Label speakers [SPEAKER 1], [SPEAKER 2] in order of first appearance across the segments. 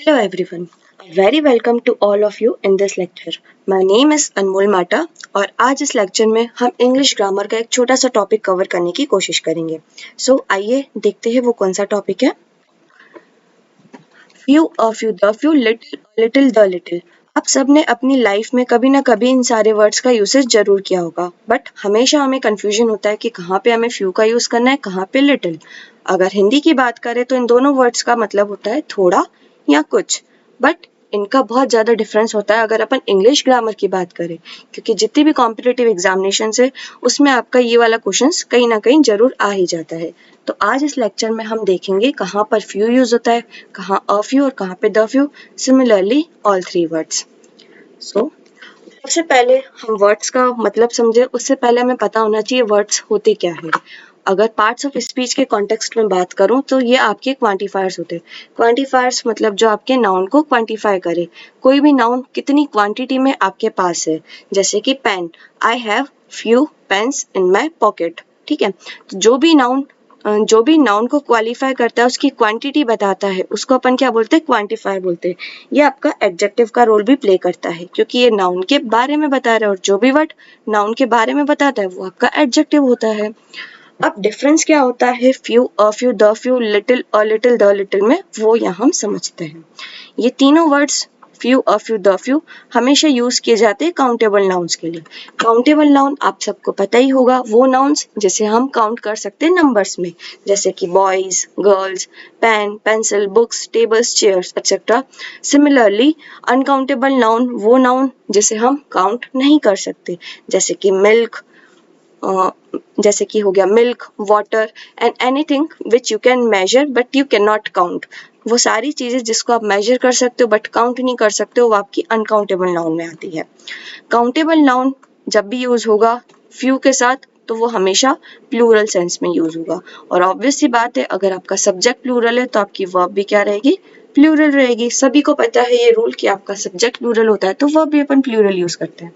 [SPEAKER 1] Hello everyone. A very welcome to all of you in this lecture. My name is अनमोल माटा और आज इस lecture में हम इंग्लिश ग्रामर का एक छोटा सा टॉपिक कवर करने की कोशिश करेंगे। आइए देखते हैं वो कौन सा टॉपिक है। Few, a few, the few, little the little. आप सब ने अपनी लाइफ में कभी ना कभी इन सारे वर्ड्स का यूसेज जरूर किया होगा, बट हमेशा हमें कंफ्यूजन होता है कि कहाँ पे हमें फ्यू का यूज करना है, कहाँ पे लिटिल। अगर हिंदी की बात करें तो इन दोनों वर्ड्स का मतलब होता है थोड़ा या कुछ, बट इनका बहुत ज़्यादा डिफरेंस होता है अगर अपन इंग्लिश ग्रामर की बात करें, क्योंकि जितनी भी कॉम्पिटिटिव एग्जामिनेशन है उसमें आपका ये वाला क्वेश्चंस कहीं ना कहीं जरूर आ ही जाता है। तो आज इस लेक्चर में हम देखेंगे कहाँ पर फ्यू यूज होता है, कहाँ अ फ्यू और कहाँ पे the few, similarly all three words. सबसे पहले हम वर्ड्स का मतलब समझे उससे पहले हमें पता होना चाहिए वर्ड्स होते क्या है। अगर पार्ट्स ऑफ स्पीच के कॉन्टेक्स्ट में बात करूं तो ये आपके क्वांटिफायर्स होते हैं। क्वांटिफायर्स मतलब जो आपके नाउन को क्वांटिफाई करे, कोई भी नाउन कितनी क्वांटिटी में आपके पास है। जैसे कि pen, I have few pens in my pocket. ठीक है, तो जो भी नाउन को क्वालिफाई करता है उसकी क्वांटिटी बताता है, उसको अपन क्या बोलते हैं, क्वांटिफायर बोलते हैं। ये आपका एडजेक्टिव का रोल भी प्ले करता है, क्योंकि ये नाउन के बारे में बता रहा है और जो भी वर्ड नाउन के बारे में बताता है वो आपका एडजेक्टिव होता है। अब डिफरेंस क्या होता है few, a few, the few, little, a little, the little में, वो यहाँ हम समझते हैं। ये तीनों words few, a few, the few हमेशा यूज किए जाते हैं काउंटेबल नाउन्स के लिए। काउंटेबल नाउन आप सबको पता ही होगा, वो नाउन्स जिसे हम काउंट कर सकते हैं नंबर्स में, जैसे कि boys, girls, pen, pencil, books, tables, chairs etcetera. Similarly uncountable noun वो नाउन जिसे हम काउंट नहीं कर सकते, जैसे कि मिल्क, जैसे कि हो गया milk, water and anything which you can measure but you can not count. वो सारी चीजें जिसको आप मेजर कर सकते हो बट काउंट नहीं कर सकते हो, वो आपकी अनकाउंटेबल नाउन में आती है। काउंटेबल नाउन जब भी यूज होगा फ्यू के साथ तो वो हमेशा प्लूरल सेंस में यूज होगा। और ऑब्वियस सी बात है, अगर आपका सब्जेक्ट प्लूरल है तो आपकी वर्ब भी क्या रहेगी, प्लूरल रहेगी। सभी को पता है ये रूल कि आपका सब्जेक्ट प्लूरल होता है तो वर्ब भी अपन प्लूरल यूज करते हैं।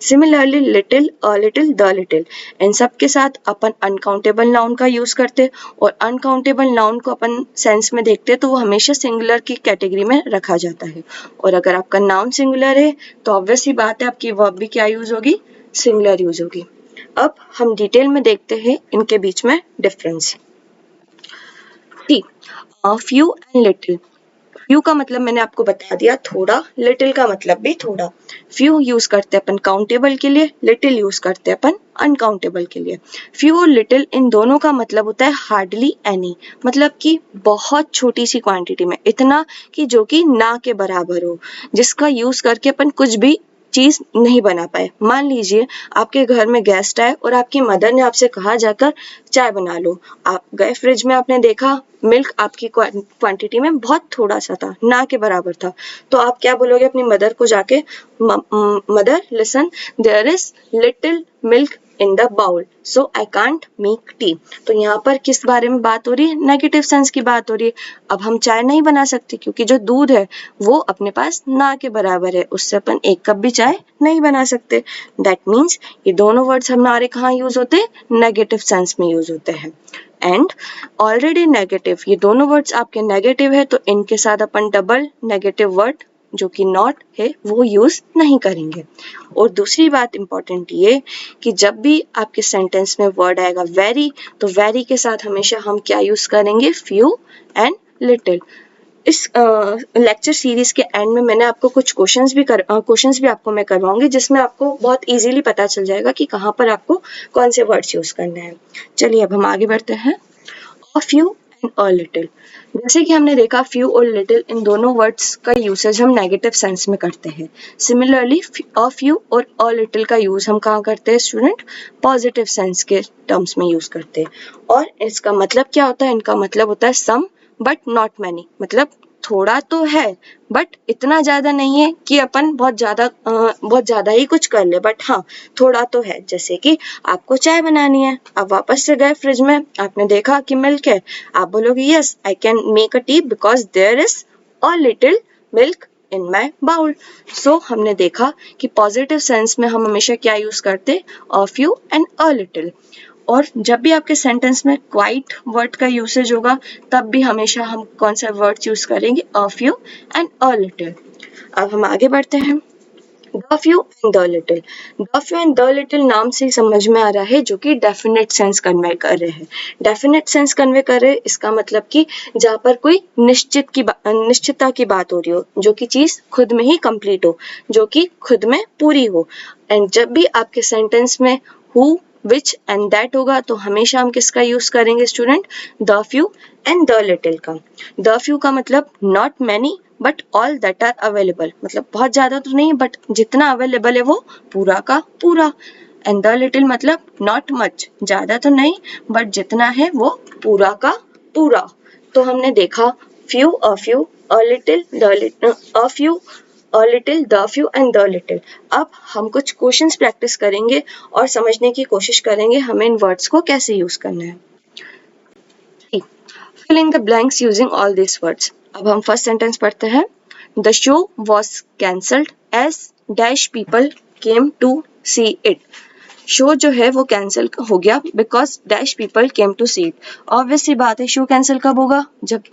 [SPEAKER 1] Similarly little, a little, the little, इन सब के साथ अपन अनकाउंटेबल नाउन का यूज करते, और अनकाउंटेबल नाउन को अपन सेंस में देखते तो वो हमेशा सिंगुलर की कैटेगरी में रखा जाता है। और अगर आपका नाउन सिंगुलर है तो ऑब्वियस सी बात है आपकी वर्ब भी क्या यूज होगी, सिंगुलर यूज होगी। अब हम डिटेल में देखते हैं इनके बीच में difference. T, few and little. Few का मतलब मैंने आपको बता दिया थोड़ा, लिटिल का मतलब भी थोड़ा। फ्यू यूज करते हैं अपन काउंटेबल के लिए, लिटिल यूज करते हैं अपन अनकाउंटेबल के लिए। फ्यू और लिटिल इन दोनों का मतलब होता है हार्डली एनी, मतलब कि बहुत छोटी सी क्वांटिटी में, इतना कि जो कि ना के बराबर हो, जिसका यूज करके अपन कुछ भी चीज नहीं बना पाए। मान लीजिए आपके घर में गेस्ट आए और आपकी मदर ने आपसे कहा जाकर चाय बना लो। आप गए फ्रिज में, आपने देखा मिल्क आपकी क्वांटिटी में बहुत थोड़ा सा था, ना के बराबर था, तो आप क्या बोलोगे अपनी मदर को जाके, mother listen, there is little milk in the bowl so I can't make tea. तो यहाँ पर किस बारे में बात हो रही है, नेगेटिव सेंस की बात हो रही है। अब हम चाय नहीं बना सकते क्योंकि जो दूध है वो अपने पास ना के बराबर है, उससे अपन एक कप भी चाय नहीं बना सकते। दैट मीन्स ये दोनों वर्ड्स हमारे कहाँ यूज होते हैं, नेगेटिव सेंस में यूज होते हैं। एंड ऑलरेडी नेगेटिव, ये दोनों वर्ड्स आपके नेगेटिव है तो इनके साथ अपन डबल नेगेटिव वर्ड जो कि नॉट है वो यूज नहीं करेंगे। और दूसरी बात इंपॉर्टेंट ये कि जब भी आपके सेंटेंस में वर्ड आएगा वेरी, तो वेरी के साथ हमेशा हम क्या यूज करेंगे, फ्यू एंड लिटिल। इस लेक्चर सीरीज के एंड में मैंने आपको कुछ क्वेश्चंस भी आपको मैं करवाऊंगी, जिसमें आपको बहुत इजीली पता चल जाएगा कि कहाँ पर आपको कौन से वर्ड्स यूज करने हैं। चलिए अब हम आगे बढ़ते हैं। अ फ्यू एंड अ लिटिल। जैसे कि हमने देखा फ्यू और लिटिल इन दोनों वर्ड्स का यूसेज हम नेगेटिव सेंस में करते हैं। सिमिलरली अ फ्यू और अ लिटिल का यूज हम कहाँ करते हैं स्टूडेंट, पॉजिटिव सेंस के टर्म्स में यूज करते हैं। और इसका मतलब क्या होता है, इनका मतलब होता है सम बट नॉट मैनी, मतलब थोड़ा तो है बट इतना ज्यादा नहीं है कि अपन बहुत ज्यादा ही कुछ कर ले, बट हाँ थोड़ा तो है। जैसे कि आपको चाय बनानी है, आप वापस से गए फ्रिज में, आपने देखा कि मिल्क है, आप बोलोगे yes I can make a tea because there is a little milk in my bowl. So हमने देखा कि पॉजिटिव सेंस में हम हमेशा क्या यूज करते, अ फ्यू एंड अ लिटिल। और जब भी आपके सेंटेंस में क्वाइट वर्ड का यूसेज होगा तब भी हमेशा हम कौन सा वर्ड यूज करेंगे, अ फ्यू एंड अ लिटिल। अब हम आगे बढ़ते हैं। The few and the little. The few and the little नाम से ही समझ में आ रहा है जो कि डेफिनेट सेंस कन्वे कर रहे हैं। डेफिनेट सेंस कन्वे कर रहे हैं इसका मतलब कि जहाँ पर कोई निश्चितता की बात हो रही हो, जो कि चीज खुद में ही कंप्लीट हो, जो कि खुद में पूरी हो। एंड जब भी आपके सेंटेंस में हु, विच एंड दैट होगा तो हमेशा हम किसका यूज करेंगे student, the few and the little का। द फ्यू का मतलब not many but all that are available, मतलब बहुत ज्यादा तो नहीं बट जितना अवेलेबल है वो पूरा का पूरा। एंड द लिटिल मतलब नॉट मच, ज्यादा तो नहीं बट जितना है वो पूरा का पूरा। तो हमने देखा few, a little, the little, a few, a little, the few and the little. अब हम कुछ क्वेश्चंस प्रैक्टिस करेंगे और समझने की कोशिश करेंगे हमें इन वर्ड्स को कैसे यूज करना है। Fill in the blanks using all these words. अब हम फर्स्ट सेंटेंस पढ़ते हैं। The show was cancelled as dash people came to see it. Show जो है वो कैंसिल हो गया because dash people came to see it. Obvious सी बात है, शो कैंसिल कब होगा, जब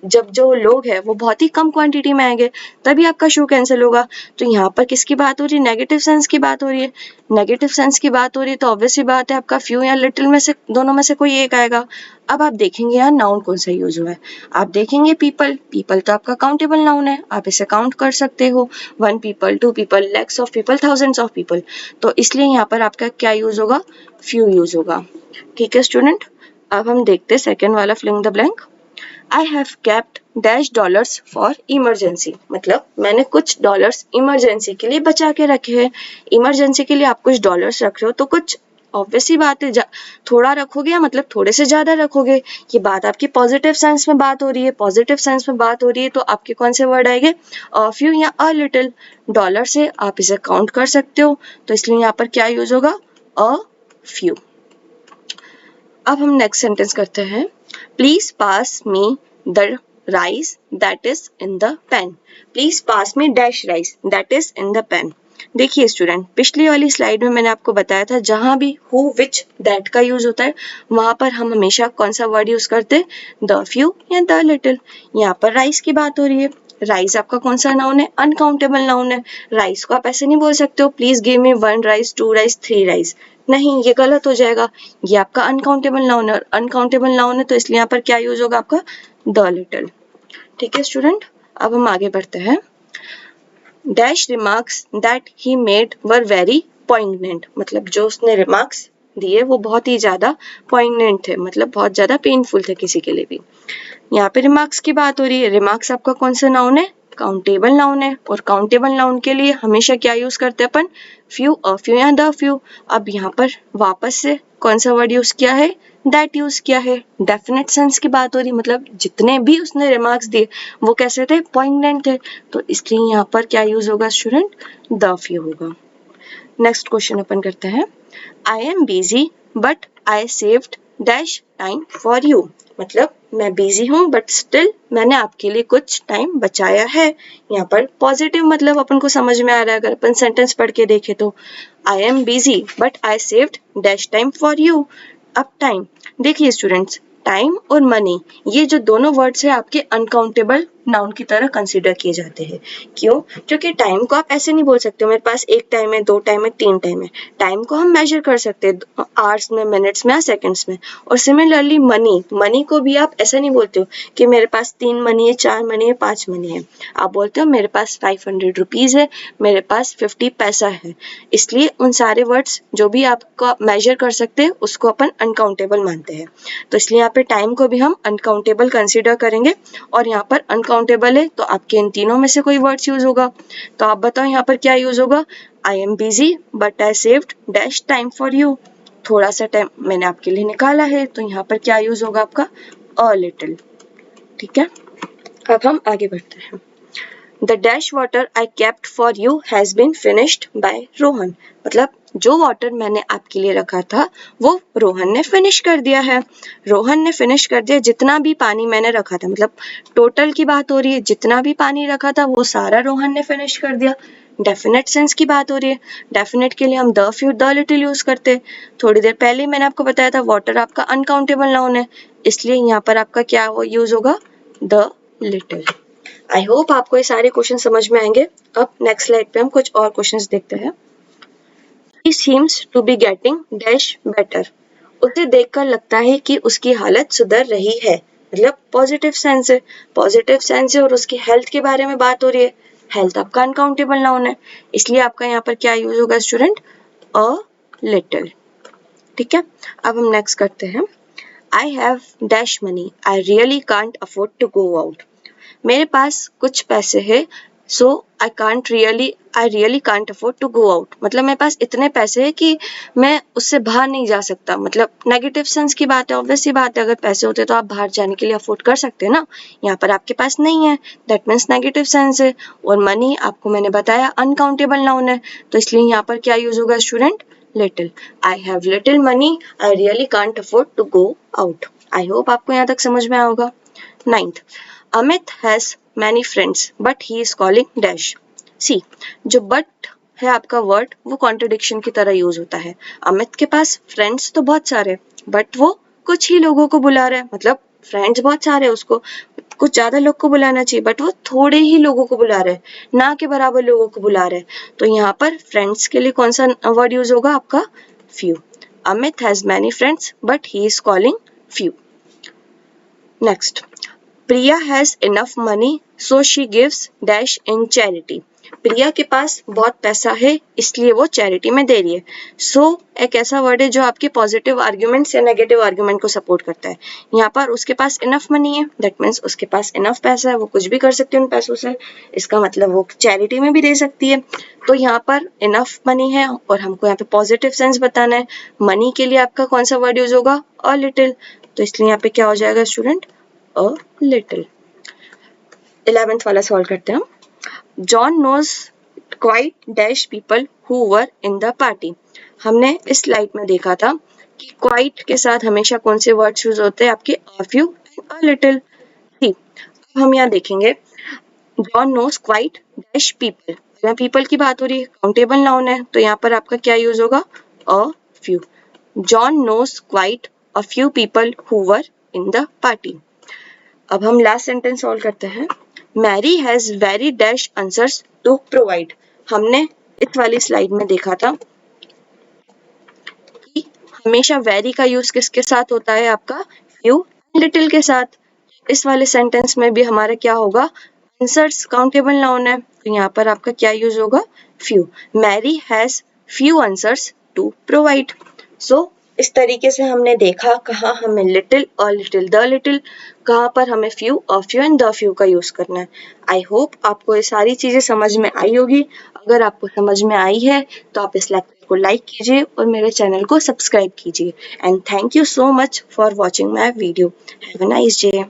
[SPEAKER 1] जब जो लोग हैं वो बहुत ही कम क्वांटिटी में आएंगे तभी आपका शो कैंसिल होगा। तो यहाँ पर किसकी बात हो रही है, नेगेटिव सेंस की बात हो रही है। नेगेटिव सेंस की बात हो रही है तो ऑब्वियस सी बात है आपका फ्यू या लिटिल में से दोनों में से कोई एक आएगा। अब आप देखेंगे यहाँ नाउन कौन सा यूज हुआ है। आप देखेंगे पीपल, पीपल तो आपका काउंटेबल नाउन है, आप इसे काउंट कर सकते हो, 1 people, 2 people, lakhs of people, thousands of people. तो इसलिए यहाँ पर आपका क्या यूज होगा, फ्यू यूज होगा। ठीक है स्टूडेंट, अब हम देखते हैं सेकेंड वाला fill in the blank. I have kept dash dollars for emergency, मतलब मैंने कुछ डॉलर्स इमरजेंसी के लिए बचा के रखे हैं। इमरजेंसी के लिए आप कुछ डॉलर्स रख रहे हो तो कुछ ऑब्वियस सी बात है थोड़ा रखोगे या मतलब थोड़े से ज्यादा रखोगे। ये बात आपकी पॉजिटिव सेंस में बात हो रही है, पॉजिटिव सेंस में बात हो रही है तो आपके कौन से वर्ड आएंगे, अ फ्यू या अ लिटिल। डॉलर से आप इसे काउंट कर सकते हो तो इसलिए यहाँ पर क्या यूज होगा, अ फ्यू। अब हम नेक्स्ट सेंटेंस करते हैं। Please pass me the rice that is in the pan. Please pass me dash rice that is in the pan. देखिए स्टूडेंट, पिछली वाली स्लाइड में मैंने आपको बताया था जहां भी हु, विच, दैट का यूज होता है वहां पर हम हमेशा कौन सा वर्ड यूज करते हैं, द फ्यू या द लिटिल। यहाँ पर राइस की बात हो रही है। राइस आपका कौन सा नाउन है, अनकाउंटेबल नाउन है। राइस को आप ऐसे नहीं बोल सकते हो please give me 1 rice, 2 rice, 3 rice, नहीं ये गलत हो जाएगा। ये आपका अनकाउंटेबल नाउन है, अनकाउंटेबल नाउन है तो इसलिए यहाँ पर क्या यूज होगा आपका, द लिटिल। ठीक है स्टूडेंट, अब हम आगे बढ़ते हैं। Dash remarks that he made were very poignant, मतलब जो उसने रिमार्क्स दिए वो बहुत ही ज्यादा पॉइंगनेंट थे, मतलब बहुत ज्यादा पेनफुल थे किसी के लिए भी। यहाँ पे रिमार्क्स की बात हो रही है। रिमार्क्स आपका कौन सा नाउन है, काउंटेबल नाउन है, और काउंटेबल नाउन के लिए हमेशा क्या यूज करते हैं अपन, फ्यू, अ फ्यू या द फ्यू। अब यहाँ पर वापस से कौन सा वर्ड यूज किया है, दैट यूज किया है। डेफिनेट सेंस की बात हो रही, मतलब जितने भी उसने रिमार्क्स दिए वो कैसे थे, पॉइंटेंट थे, तो इसलिए यहाँ पर क्या यूज होगा स्टूडेंट, द फ्यू होगा। नेक्स्ट क्वेश्चन अपन करते हैं। I am busy but I saved dash time for you, मतलब मैं बिजी हूँ बट स्टिल मैंने आपके लिए कुछ टाइम बचाया है। यहाँ पर पॉजिटिव मतलब अपन को समझ में आ रहा है अगर अपन सेंटेंस पढ़ के देखें तो। I am busy but I saved dash time for you. अब टाइम, देखिए स्टूडेंट्स, टाइम और मनी ये जो दोनों वर्ड्स है आपके अनकाउंटेबल नाउन की तरह कंसिडर किए जाते हैं। क्यों, क्योंकि टाइम को आप ऐसे नहीं बोल सकते मेरे पास 1 टाइम है, 2 टाइम है, 3 टाइम है। टाइम को हम मेजर कर सकते हैं आवर्स में, मिनट्स में या सेकंड्स में। और सिमिलरली मनी, मनी को भी आप ऐसा नहीं बोलते हो कि मेरे पास 3 मनी है, 4 मनी है, 5 मनी है। आप बोलते हो मेरे पास 500 रुपीज है, मेरे पास 50 पैसा है। इसलिए उन सारे वर्ड्स जो भी आपको मेजर कर सकते हैं उसको अपन अनकाउंटेबल मानते हैं। तो इसलिए यहाँ पे टाइम को भी हम अनकाउंटेबल कंसिडर करेंगे। और यहाँ पर अनकाउंटेबल है तो आपके इन तीनों में से कोई वर्ड्स यूज होगा। तो आप बताओ यहाँ पर क्या यूज होगा, I am busy but I saved dash time for you, थोड़ा सा टाइम मैंने आपके लिए निकाला है तो यहाँ पर क्या यूज होगा आपका, अ लिटिल। ठीक है, अब हम आगे बढ़ते हैं। The dash water I kept for you has been finished by Rohan, मतलब जो वाटर मैंने आपके लिए रखा था वो रोहन ने फिनिश कर दिया है। रोहन ने फिनिश कर दिया जितना भी पानी मैंने रखा था, मतलब टोटल की बात हो रही है, जितना भी पानी रखा था वो सारा रोहन ने फिनिश कर दिया। डेफिनेट सेंस की बात हो रही है। डेफिनेट के लिए हम the few the little use करते हैं। थोड़ी देर पहले ही मैंने आपको बताया था वाटर आपका अनकाउंटेबल नाउन है, इसलिए यहाँ पर आपका क्या यूज होगा, द लिटिल। आई होप आपको ये सारे क्वेश्चन समझ में आएंगे। अब नेक्स्ट स्लाइड पे हम कुछ और क्वेश्चंस देखते हैं। He seems to be getting dash better. उसे देखकर लगता है कि उसकी हालत सुधर रही है, मतलब पॉजिटिव सेंस है। पॉजिटिव सेंस है और उसकी हेल्थ के बारे में बात हो रही है। हेल्थ आपका अनकाउंटेबल नाउन है, इसलिए आपका यहाँ पर क्या यूज होगा स्टूडेंट, अ लिटिल। ठीक है, अब हम नेक्स्ट करते हैं। I have dash money, I really can't afford to go out. मेरे पास कुछ पैसे हैं, so I really can't afford to go out. मतलब मेरे पास इतने पैसे हैं कि मैं उससे बाहर नहीं जा सकता। मतलब नेगेटिव सेंस की बात है, ऑब्वियस सी बात है, अगर पैसे होते तो आप बाहर जाने के लिए अफोर्ड कर सकते हैं ना। यहाँ पर आपके पास नहीं है, दैट मीन्स नेगेटिव सेंस है। और मनी आपको मैंने बताया अनकाउंटेबल नाउन है, तो इसलिए यहाँ पर क्या यूज होगा student, little. I have little money, I really can't afford to go out. I hope आपको यहाँ तक समझ में आया होगा। 9th, Amit has many friends but he is calling dash. See, जो बट है आपका वर्ड वो कॉन्ट्रडिक्शन की तरह यूज होता है। अमित के पास फ्रेंड्स तो बहुत सारे, बट वो कुछ ही लोगों को बुला रहा है। मतलब फ्रेंड्स बहुत सारे, उसको कुछ ज्यादा लोग को बुलाना चाहिए, बट वो थोड़े ही लोगों को बुला रहे हैं, ना के बराबर लोगों को बुला रहे हैं। तो यहाँ पर फ्रेंड्स के लिए कौन सा वर्ड यूज होगा आपका, few. Amit has many friends but he is calling few. Next, Priya has enough money so she gives dash in charity. Priya के पास बहुत पैसा है इसलिए वो चैरिटी में दे रही है। सो एक ऐसा वर्ड है जो आपके पॉजिटिव आर्ग्यूमेंट्स या नेगेटिव आर्ग्यूमेंट को सपोर्ट करता है। यहाँ पर उसके पास इनफ मनी है, दैट मीन्स उसके पास इनफ पैसा है, वो कुछ भी कर सकती है उन पैसों से। इसका मतलब वो चैरिटी में भी दे सकती है। तो यहाँ पर इनफ मनी है और हमको यहाँ पे पॉजिटिव सेंस बताना है। मनी के लिए आपका कौन सा वर्ड यूज होगा, अ लिटिल। तो इसलिए यहाँ पे क्या हो जाएगा स्टूडेंट, अ लिटिल। 11th वाला सॉल्व करते हैं हम। John knows quite dash people who were in the party. हमने इस स्लाइड में देखा था कि क्वाइट के साथ हमेशा कौन से वर्ड्स यूज होते हैं, आपके a few and a little. ठीक, अब हम यहाँ देखेंगे John knows quite dash people. यहाँ पीपल की बात हो रही है, काउंटेबल नाउन है, तो यहाँ पर आपका क्या यूज होगा, a few. John knows quite a few people who were in the party. अब हम लास्ट सेंटेंस सॉल्व करते हैं। Mary has very dash answers to provide. हमने इस वाली स्लाइड में देखा था कि हमेशा वेरी का यूज किसके साथ होता है, आपका फ्यू एंड लिटिल के साथ। इस वाले सेंटेंस में भी हमारा क्या होगा, आंसर्स काउंटेबल नाउन है, तो यहाँ पर आपका क्या यूज होगा, few. Mary has few answers to provide. So इस तरीके से हमने देखा कहाँ हमें लिटिल और लिटिल द लिटिल, कहाँ पर हमें फ्यू और फ्यू एंड द फ्यू का यूज करना है। आई होप आपको ये सारी चीजें समझ में आई होगी। अगर आपको समझ में आई है तो आप इस लेक्चर को लाइक कीजिए और मेरे चैनल को सब्सक्राइब कीजिए। And thank you so much for watching my video. Have a nice day.